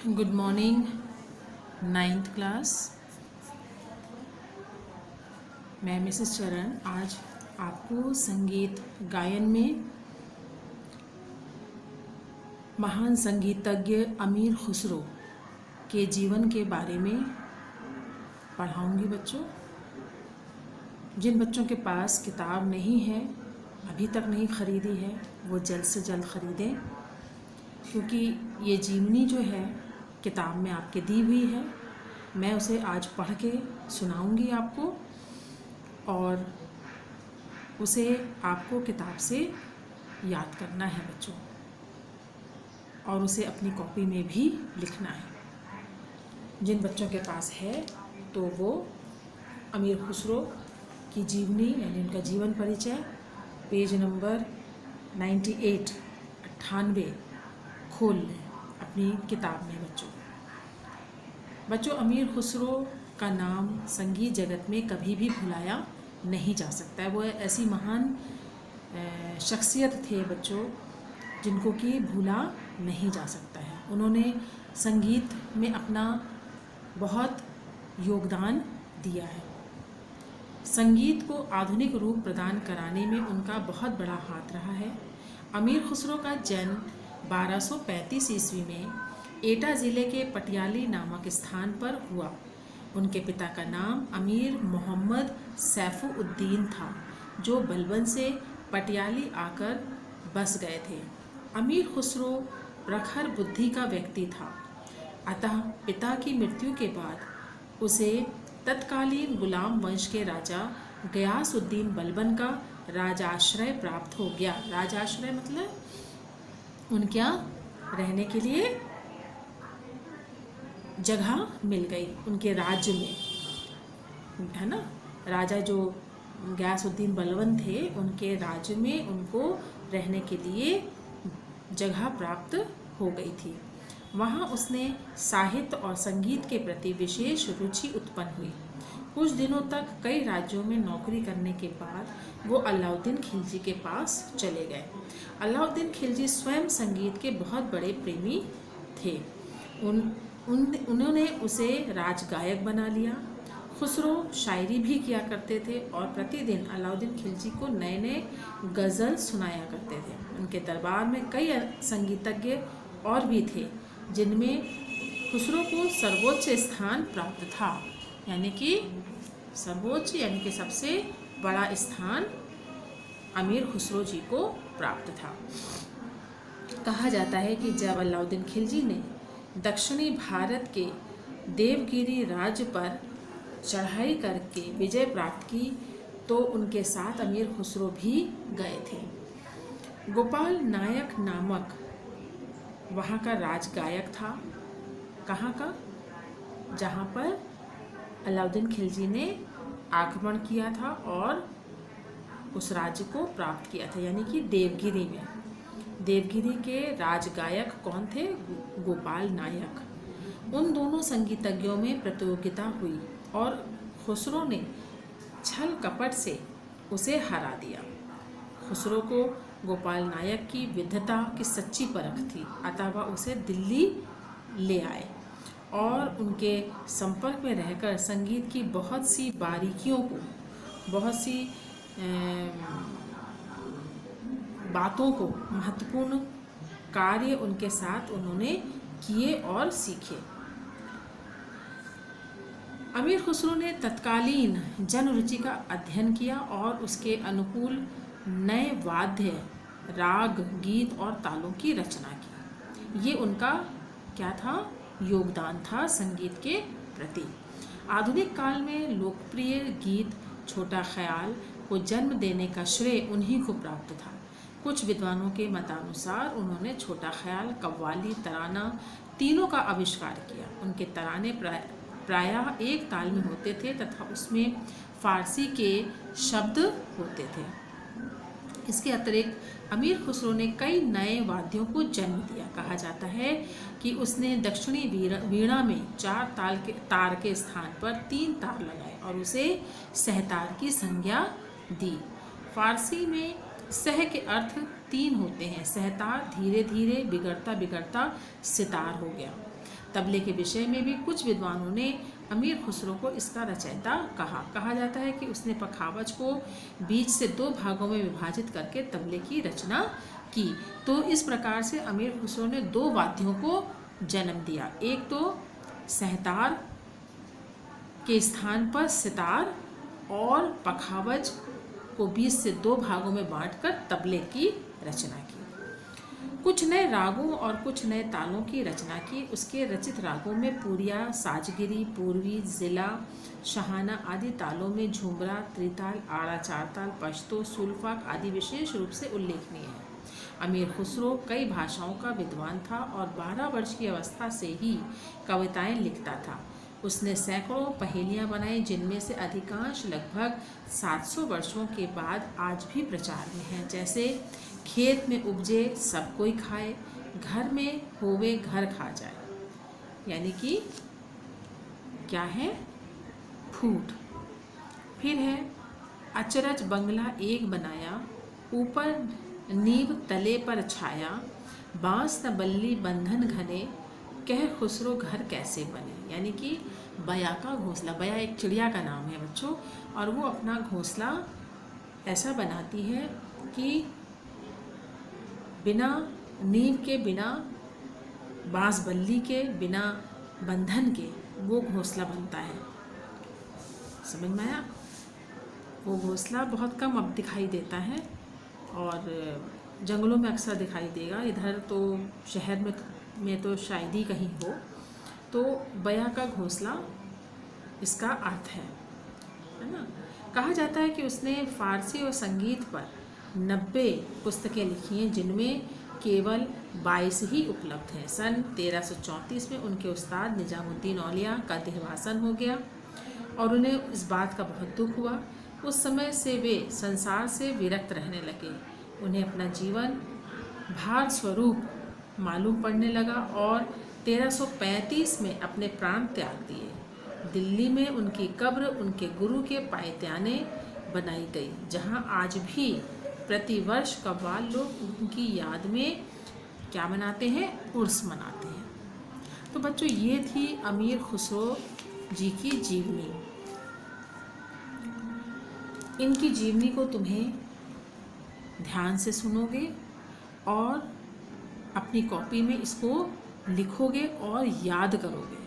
Good morning ninth class. मैं Mrs चरण आज आपको संगीत गायन में महान संगीतज्ञ अमीर खुसरो के जीवन के बारे में पढ़ाऊंगी। बच्चों, जिन बच्चों के पास किताब नहीं है, अभी तक नहीं ख़रीदी है, वो जल्द से जल्द ख़रीदें, क्योंकि ये जीवनी जो है किताब में आपके दी हुई है। मैं उसे आज पढ़ के सुनाऊंगी आपको, और उसे आपको किताब से याद करना है बच्चों, और उसे अपनी कॉपी में भी लिखना है। जिन बच्चों के पास है तो वो अमीर खुसरो की जीवनी यानी उनका जीवन परिचय पेज नंबर 98 खोल लें अपनी किताब में। बच्चों, अमीर खुसरो का नाम संगीत जगत में कभी भी भुलाया नहीं जा सकता है। वो ऐसी महान शख्सियत थे बच्चों, जिनको कि भूला नहीं जा सकता है। उन्होंने संगीत में अपना बहुत योगदान दिया है। संगीत को आधुनिक रूप प्रदान कराने में उनका बहुत बड़ा हाथ रहा है। अमीर खुसरो का जन्म 1235 ईस्वी में एटा ज़िले के पटियाली नामक स्थान पर हुआ। उनके पिता का नाम अमीर मोहम्मद सैफुद्दीन था, जो बलबन से पटियाली आकर बस गए थे। अमीर खुसरो प्रखर बुद्धि का व्यक्ति था, अतः पिता की मृत्यु के बाद उसे तत्कालीन गुलाम वंश के राजा गयासुद्दीन बलबन का राजाश्रय प्राप्त हो गया। राजाश्रय मतलब उनके यहाँ रहने के लिए जगह मिल गई उनके राज्य में, है ना। राजा जो गयासुद्दीन बलबन थे, उनके राज्य में उनको रहने के लिए जगह प्राप्त हो गई थी। वहाँ उसने साहित्य और संगीत के प्रति विशेष रुचि उत्पन्न हुई। कुछ दिनों तक कई राज्यों में नौकरी करने के बाद वो अलाउद्दीन खिलजी के पास चले गए। अलाउद्दीन खिलजी स्वयं संगीत के बहुत बड़े प्रेमी थे। उन्होंने उसे राजगायक बना लिया। खुसरो शायरी भी किया करते थे और प्रतिदिन अलाउद्दीन खिलजी को नए नए गज़ल सुनाया करते थे। उनके दरबार में कई संगीतज्ञ और भी थे, जिनमें खुसरो को सर्वोच्च स्थान प्राप्त था, यानी कि सर्वोच्च यानी कि सबसे बड़ा स्थान अमीर खुसरो जी को प्राप्त था। कहा जाता है कि जब अलाउद्दीन खिलजी ने दक्षिणी भारत के देवगिरी राज्य पर चढ़ाई करके विजय प्राप्त की, तो उनके साथ अमीर खुसरो भी गए थे। गोपाल नायक नामक वहाँ का राजगायक था। कहाँ का? जहाँ पर अलाउद्दीन खिलजी ने आक्रमण किया था और उस राज्य को प्राप्त किया था, यानी कि देवगिरी में। देवगिरी के राजगायक कौन थे? गोपाल नायक। उन दोनों संगीतज्ञों में प्रतियोगिता हुई और खुसरो ने छल कपट से उसे हरा दिया। खुसरो को गोपाल नायक की विद्वता की सच्ची परख थी, अतः वह उसे दिल्ली ले आए और उनके संपर्क में रहकर संगीत की बहुत सी बारीकियों को, बहुत सी बातों को, महत्वपूर्ण कार्य उनके साथ उन्होंने किए और सीखे। अमीर खुसरो ने तत्कालीन जनरुचि का अध्ययन किया और उसके अनुकूल नए वाद्य, राग, गीत और तालों की रचना की। ये उनका क्या था? योगदान था संगीत के प्रति। आधुनिक काल में लोकप्रिय गीत छोटा ख्याल को जन्म देने का श्रेय उन्हीं को प्राप्त था। कुछ विद्वानों के मतानुसार उन्होंने छोटा ख्याल, कव्वाली, तराना तीनों का आविष्कार किया। उनके तराने प्रायः एक ताल में होते थे तथा उसमें फारसी के शब्द होते थे। इसके अतिरिक्त अमीर खुसरो ने कई नए वाद्यों को जन्म दिया। कहा जाता है कि उसने दक्षिणी वीणा में 4 तार के स्थान पर 3 तार लगाए और उसे सहतार की संज्ञा दी। फारसी में सह के अर्थ 3 होते हैं। सहतार धीरे धीरे बिगड़ता बिगड़ता सितार हो गया। तबले के विषय में भी कुछ विद्वानों ने अमीर खुसरो को इसका रचयिता कहा जाता है कि उसने पखावज को बीच से 2 भागों में विभाजित करके तबले की रचना की। तो इस प्रकार से अमीर खुसरो ने 2 वाद्यों को जन्म दिया, एक तो सहतार के स्थान पर सितार और पखावज को बीच से 2 भागों में बांटकर तबले की रचना की। कुछ नए रागों और कुछ नए तालों की रचना की। उसके रचित रागों में पूरिया, साजगिरी, पूर्वी, जिला, शहाना आदि तालों में झुमरा, त्रिताल, आड़ा, चारताल, पश्तो, सुल्फाक आदि विशेष रूप से उल्लेखनीय है। अमीर खुसरो कई भाषाओं का विद्वान था और 12 वर्ष की अवस्था से ही कविताएं लिखता था। उसने सैकड़ों पहेलियां बनाई, जिनमें से अधिकांश लगभग 700 वर्षों के बाद आज भी प्रचार में हैं, जैसे खेत में उपजे सब कोई खाए, घर में होवे घर खा जाए, यानी कि क्या है, फूट। फिर है अचरज बंगला एक बनाया, ऊपर नींव तले पर छाया, बांस न बल्ली बंधन घने, कह खुसरो घर कैसे बने। यानी कि बया का घोंसला, बया एक चिड़िया का नाम है बच्चों, और वो अपना घोंसला ऐसा बनाती है कि बिना नींव के, बिना बांस बल्ली के, बिना बंधन के वो घोंसला बनता है। समझ में आया? वो घोंसला बहुत कम अब दिखाई देता है और जंगलों में अक्सर दिखाई देगा, इधर तो शहर में तो शायद ही कहीं हो। तो बया का घोंसला इसका अर्थ है ना। कहा जाता है कि उसने फारसी और संगीत पर 90 पुस्तकें लिखी हैं, जिनमें केवल 22 ही उपलब्ध हैं। सन 1334 में उनके उस्ताद निजामुद्दीन औलिया का देहावसान हो गया और उन्हें इस बात का बहुत दुख हुआ। उस समय से वे संसार से विरक्त रहने लगे। उन्हें अपना जीवन भार स्वरूप मालूम पड़ने लगा और 1335 में अपने प्राण त्याग दिए। दिल्ली में उनकी कब्र उनके गुरु के पायत्याने बनाई गई, जहां आज भी प्रतिवर्ष कव्वाल लोग उनकी याद में क्या मनाते हैं, उर्स मनाते हैं। तो बच्चों, ये थी अमीर खुसरो जी की जीवनी। इनकी जीवनी को तुम्हें ध्यान से सुनोगे और अपनी कॉपी में इसको लिखोगे और याद करोगे,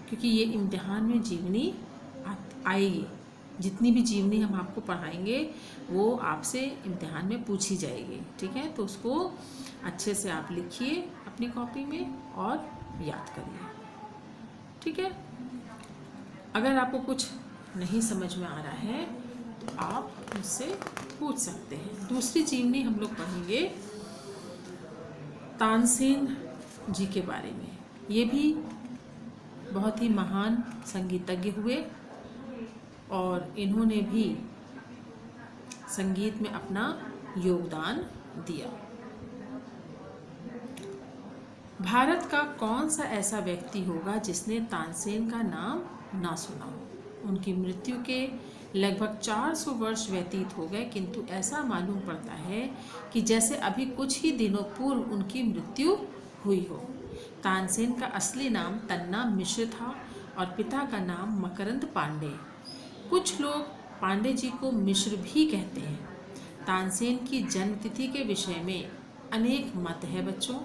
क्योंकि ये इम्तिहान में जीवनी आएगी। जितनी भी जीवनी हम आपको पढ़ाएंगे वो आपसे इम्तिहान में पूछी जाएगी, ठीक है। तो उसको अच्छे से आप लिखिए अपनी कॉपी में और याद करिए, ठीक है। अगर आपको कुछ नहीं समझ में आ रहा है तो आप मुझसे पूछ सकते हैं। दूसरी जीवनी हम लोग पढ़ेंगे तानसेन जी के बारे में। ये भी बहुत ही महान संगीतज्ञ हुए और इन्होंने भी संगीत में अपना योगदान दिया। भारत का कौन सा ऐसा व्यक्ति होगा जिसने तानसेन का नाम ना सुना हो। उनकी मृत्यु के लगभग 400 वर्ष व्यतीत हो गए, किंतु ऐसा मालूम पड़ता है कि जैसे अभी कुछ ही दिनों पूर्व उनकी मृत्यु हुई हो। तानसेन का असली नाम तन्ना मिश्र था और पिता का नाम मकरंद पांडे। कुछ लोग पांडे जी को मिश्र भी कहते हैं। तानसेन की जन्मतिथि के विषय में अनेक मत है बच्चों।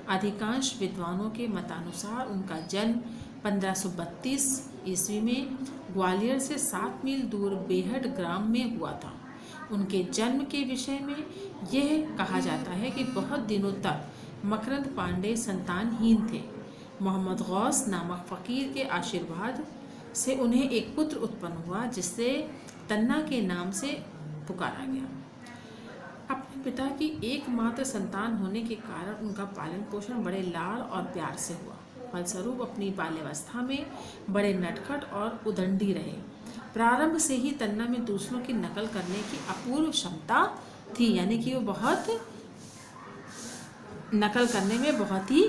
अधिकांश विद्वानों के मतानुसार उनका जन्म 1532 ईस्वी में ग्वालियर से 7 मील दूर बेहड ग्राम में हुआ था। उनके जन्म के विषय में यह कहा जाता है कि बहुत दिनों तक मकरंद पांडे संतानहीन थे। मोहम्मद गौस नामक फ़कीर के आशीर्वाद से उन्हें एक पुत्र उत्पन्न हुआ, जिससे तन्ना के नाम से पुकारा गया। अपने पिता की एकमात्र संतान होने के कारण उनका पालन पोषण बड़े लाड़ और प्यार से हुआ। फलस्वरूप अपनी बाल्यावस्था में बड़े नटखट और उदंडी रहे। प्रारंभ से ही तन्ना में दूसरों की नकल करने की अपूर्व क्षमता थी, यानी कि वो बहुत नकल करने में बहुत ही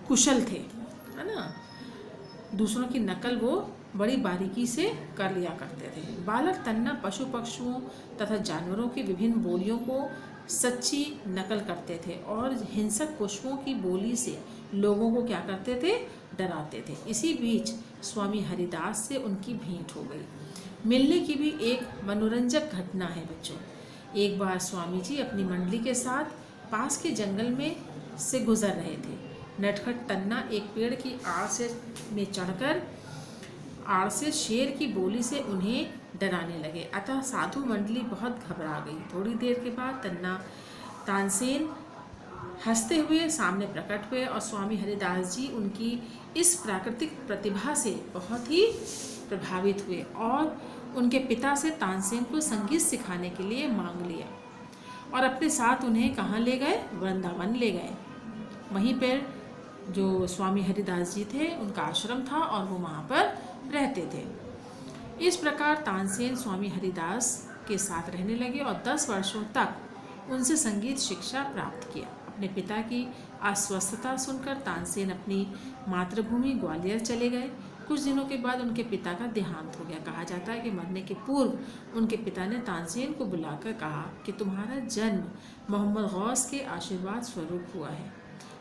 कुशल थे, है ना। दूसरों की नकल वो बड़ी बारीकी से कर लिया करते थे। बालक तन्ना पशु पक्षियों तथा जानवरों की विभिन्न बोलियों को सच्ची नकल करते थे और हिंसक पुष्पों की बोली से लोगों को क्या करते थे, डराते थे। इसी बीच स्वामी हरिदास से उनकी भेंट हो गई। मिलने की भी एक मनोरंजक घटना है बच्चों। एक बार स्वामी जी अपनी मंडली के साथ पास के जंगल से गुजर रहे थे। नटखट तन्ना एक पेड़ की आड़ से शेर की बोली से उन्हें डराने लगे। अतः साधु मंडली बहुत घबरा गई। थोड़ी देर के बाद तन्ना तानसेन हंसते हुए सामने प्रकट हुए और स्वामी हरिदास जी उनकी इस प्राकृतिक प्रतिभा से बहुत ही प्रभावित हुए और उनके पिता से तानसेन को संगीत सिखाने के लिए मांग लिया और अपने साथ उन्हें कहाँ ले गए, वृंदावन ले गए। वहीं पर जो स्वामी हरिदास जी थे उनका आश्रम था और वो वहाँ पर रहते थे। इस प्रकार तानसेन स्वामी हरिदास के साथ रहने लगे और 10 वर्षों तक उनसे संगीत शिक्षा प्राप्त किया। अपने पिता की अस्वस्थता सुनकर तानसेन अपनी मातृभूमि ग्वालियर चले गए। कुछ दिनों के बाद उनके पिता का देहांत हो गया। कहा जाता है कि मरने के पूर्व उनके पिता ने तानसेन को बुलाकर कहा कि तुम्हारा जन्म मोहम्मद गौस के आशीर्वाद स्वरूप हुआ है,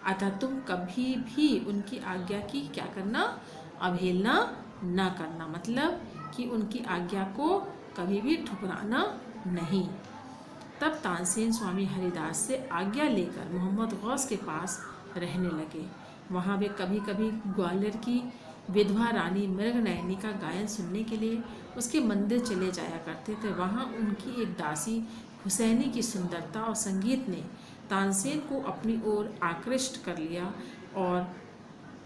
अतः तुम कभी भी उनकी आज्ञा की क्या करना, अवहेलना न करना, मतलब कि उनकी आज्ञा को कभी भी ठुकराना नहीं। तब तानसेन स्वामी हरिदास से आज्ञा लेकर मोहम्मद गौस के पास रहने लगे। वहाँ वे कभी कभी ग्वालियर की विधवा रानी मृगनयनी का गायन सुनने के लिए उसके मंदिर चले जाया करते थे। वहाँ उनकी एक दासी हुसैनी की सुंदरता और संगीत ने तानसेन को अपनी ओर आकृष्ट कर लिया और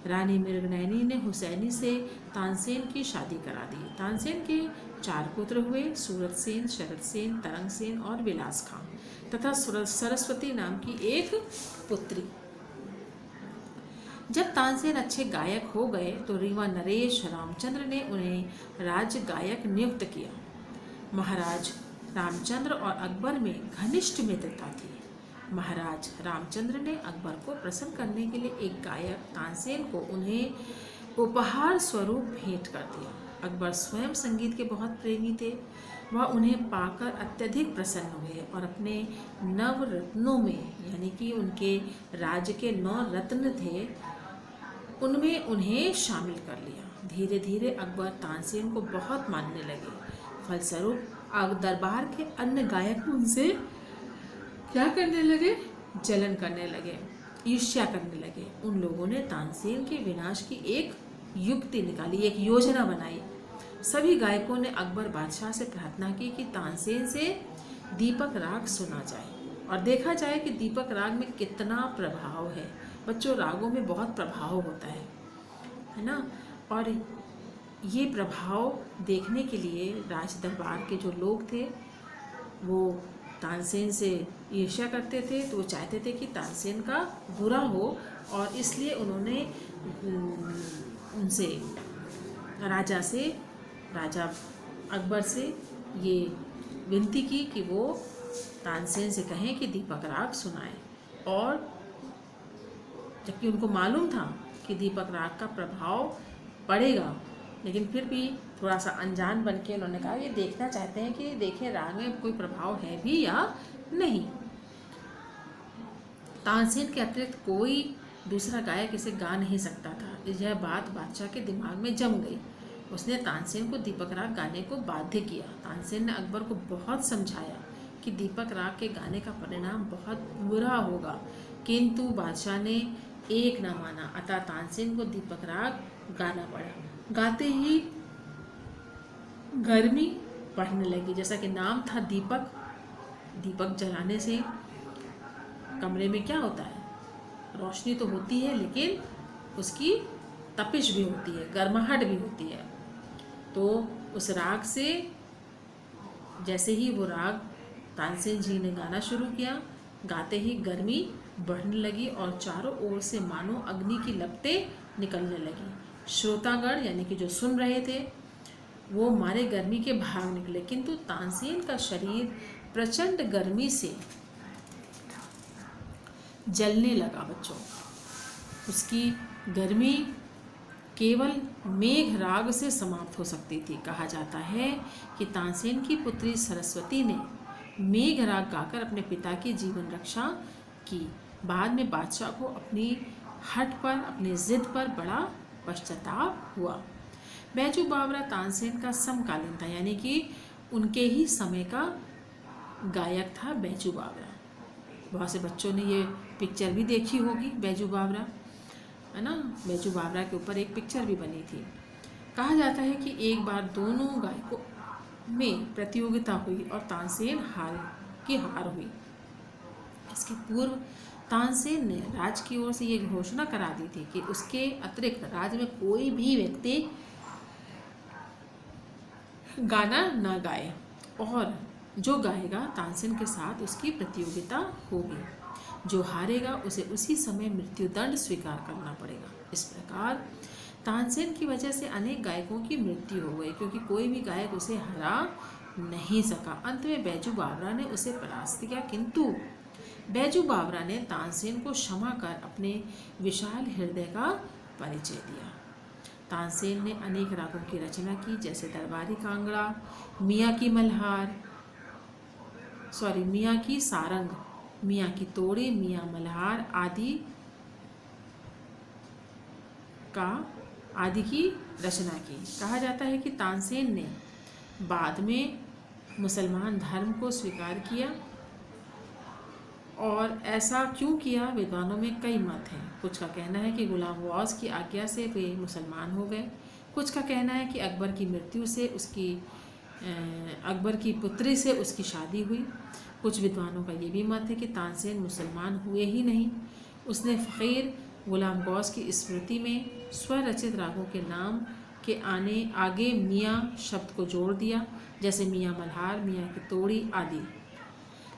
रानी मृगनयनी ने हुसैनी से तानसेन की शादी करा दी। तानसेन के 4 पुत्र हुए, सूरत सेन, शरद सेन, तरंग सेन और विलास खां तथा सरस्वती नाम की एक पुत्री। जब तानसेन अच्छे गायक हो गए तो रीवा नरेश रामचंद्र ने उन्हें राज्य गायक नियुक्त किया। महाराज रामचंद्र और अकबर में घनिष्ठ मित्रता थी। महाराज रामचंद्र ने अकबर को प्रसन्न करने के लिए एक गायक तानसेन को उन्हें उपहार स्वरूप भेंट कर दिया। अकबर स्वयं संगीत के बहुत प्रेमी थे। वह उन्हें पाकर अत्यधिक प्रसन्न हुए और अपने नव रत्नों में, यानी कि उनके राज्य के 9 रत्न थे, उनमें उन्हें शामिल कर लिया। धीरे धीरे अकबर तानसेन को बहुत मानने लगे। फलस्वरूप दरबार के अन्य गायक उनसे क्या करने लगे, जलन करने लगे, ईर्ष्या करने लगे। उन लोगों ने तानसेन के विनाश की एक युक्ति निकाली, एक योजना बनाई। सभी गायकों ने अकबर बादशाह से प्रार्थना की कि तानसेन से दीपक राग सुना जाए और देखा जाए कि दीपक राग में कितना प्रभाव है। बच्चों, रागों में बहुत प्रभाव होता है ना। और ये प्रभाव देखने के लिए राज दरबार के जो लोग थे वो तानसेन से ईर्ष्या करते थे, तो वो चाहते थे कि तानसेन का बुरा हो और इसलिए उन्होंने उनसे राजा अकबर से ये विनती की कि वो तानसेन से कहें कि दीपक राग सुनाएं। और जबकि उनको मालूम था कि दीपक राग का प्रभाव पड़ेगा, लेकिन फिर भी थोड़ा सा अनजान बन के उन्होंने कहा ये देखना चाहते हैं कि देखें राग में कोई प्रभाव है भी या नहीं। तानसेन के अतिरिक्त कोई दूसरा गायक इसे गा नहीं सकता था। यह बात बादशाह के दिमाग में जम गई। उसने तानसेन को दीपक राग गाने को बाध्य किया। तानसेन ने अकबर को बहुत समझाया कि दीपक राग के गाने का परिणाम बहुत बुरा होगा, किंतु बादशाह ने एक न माना। अतः तानसेन को दीपक राग गाना पड़ा। गाते ही गर्मी बढ़ने लगी। जैसा कि नाम था दीपक, दीपक जलाने से कमरे में क्या होता है, रोशनी तो होती है लेकिन उसकी तपिश भी होती है, गर्माहट भी होती है। तो उस राग से जैसे ही वो राग तानसेन जी ने गाना शुरू किया, गाते ही गर्मी बढ़ने लगी और चारों ओर से मानो अग्नि की लपटें निकलने लगी। श्रोतागण यानी कि जो सुन रहे थे वो मारे गर्मी के भाग निकले, किंतु तानसेन का शरीर प्रचंड गर्मी से जलने लगा। बच्चों, उसकी गर्मी केवल मेघ राग से समाप्त हो सकती थी। कहा जाता है कि तानसेन की पुत्री सरस्वती ने मेघराग गाकर अपने पिता की जीवन रक्षा की। बाद में बादशाह को अपनी हट पर, अपनी जिद पर बड़ा पश्चाताप हुआ। बैजू बावरा तानसेन का समकालीन था, यानी कि उनके ही समय का गायक था बैजू बावरा। बहुत से बच्चों ने ये पिक्चर भी देखी होगी, बैजू बावरा, है ना। बैजू बावरा के ऊपर एक पिक्चर भी बनी थी। कहा जाता है कि एक बार दोनों गायकों में प्रतियोगिता हुई और तानसेन हार हुई। इसके पूर्व तानसेन ने राज्य की ओर से ये घोषणा करा दी थी कि उसके अतिरिक्त राज्य में कोई भी व्यक्ति गाना न गाए, और जो गाएगा तानसेन के साथ उसकी प्रतियोगिता होगी। जो हारेगा उसे उसी समय मृत्युदंड स्वीकार करना पड़ेगा। इस प्रकार तानसेन की वजह से अनेक गायकों की मृत्यु हो गई, क्योंकि कोई भी गायक उसे हरा नहीं सका। अंत में बैजू बावरा ने उसे परास्त किया, किंतु बैजू बावरा ने तानसेन को क्षमा कर अपने विशाल हृदय का परिचय दिया। तानसेन ने अनेक रागों की रचना की, जैसे दरबारी कांगड़ा, मियाँ की सारंग, मियाँ की तोड़ी, मियाँ मल्हार आदि की रचना की। कहा जाता है कि तानसेन ने बाद में मुसलमान धर्म को स्वीकार किया, और ऐसा क्यों किया, विद्वानों में कई मत हैं। कुछ का कहना है कि गुलाम गौस की आज्ञा से वे मुसलमान हो गए। कुछ का कहना है कि अकबर की मृत्यु से अकबर की पुत्री से उसकी शादी हुई। कुछ विद्वानों का ये भी मत है कि तानसेन मुसलमान हुए ही नहीं, उसने फ़कीर गुलाम गौस की स्मृति में स्वरचित रागों के नाम के आगे मियाँ शब्द को जोड़ दिया, जैसे मियाँ मल्हार, मियाँ की तोड़ी आदि।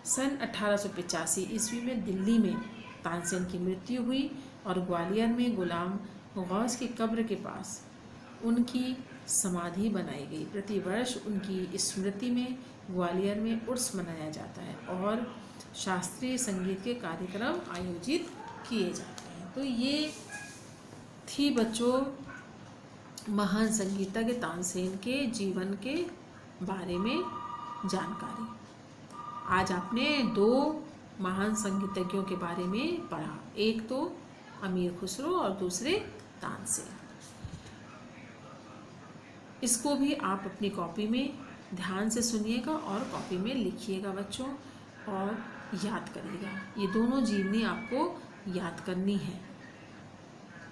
सन 1885 ईस्वी में दिल्ली में तानसेन की मृत्यु हुई और ग्वालियर में गुलाम गौस की कब्र के पास उनकी समाधि बनाई गई। प्रतिवर्ष उनकी स्मृति में ग्वालियर में उर्स मनाया जाता है और शास्त्रीय संगीत के कार्यक्रम आयोजित किए जाते हैं। तो ये थी बच्चों महान संगीतज्ञ तानसेन के जीवन के बारे में जानकारी। आज आपने 2 महान संगीतज्ञों के बारे में पढ़ा, एक तो अमीर खुसरो और दूसरे तानसेन। इसको भी आप अपनी कॉपी में ध्यान से सुनिएगा और कॉपी में लिखिएगा बच्चों, और याद करिएगा। ये दोनों जीवनी आपको याद करनी है।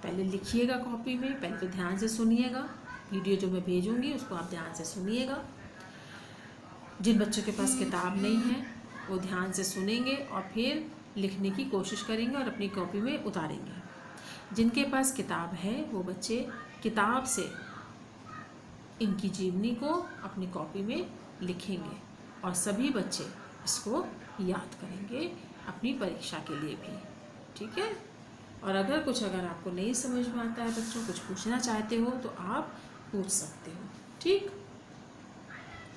पहले लिखिएगा कॉपी में, पहले तो ध्यान से सुनिएगा। वीडियो जो मैं भेजूंगी उसको आप ध्यान से सुनिएगा। जिन बच्चों के पास किताब नहीं है वो ध्यान से सुनेंगे और फिर लिखने की कोशिश करेंगे और अपनी कॉपी में उतारेंगे। जिनके पास किताब है वो बच्चे किताब से इनकी जीवनी को अपनी कॉपी में लिखेंगे, और सभी बच्चे इसको याद करेंगे अपनी परीक्षा के लिए भी। ठीक है। और अगर आपको नहीं समझ में आता है बच्चों, कुछ पूछना चाहते हो तो आप पूछ सकते हो। ठीक।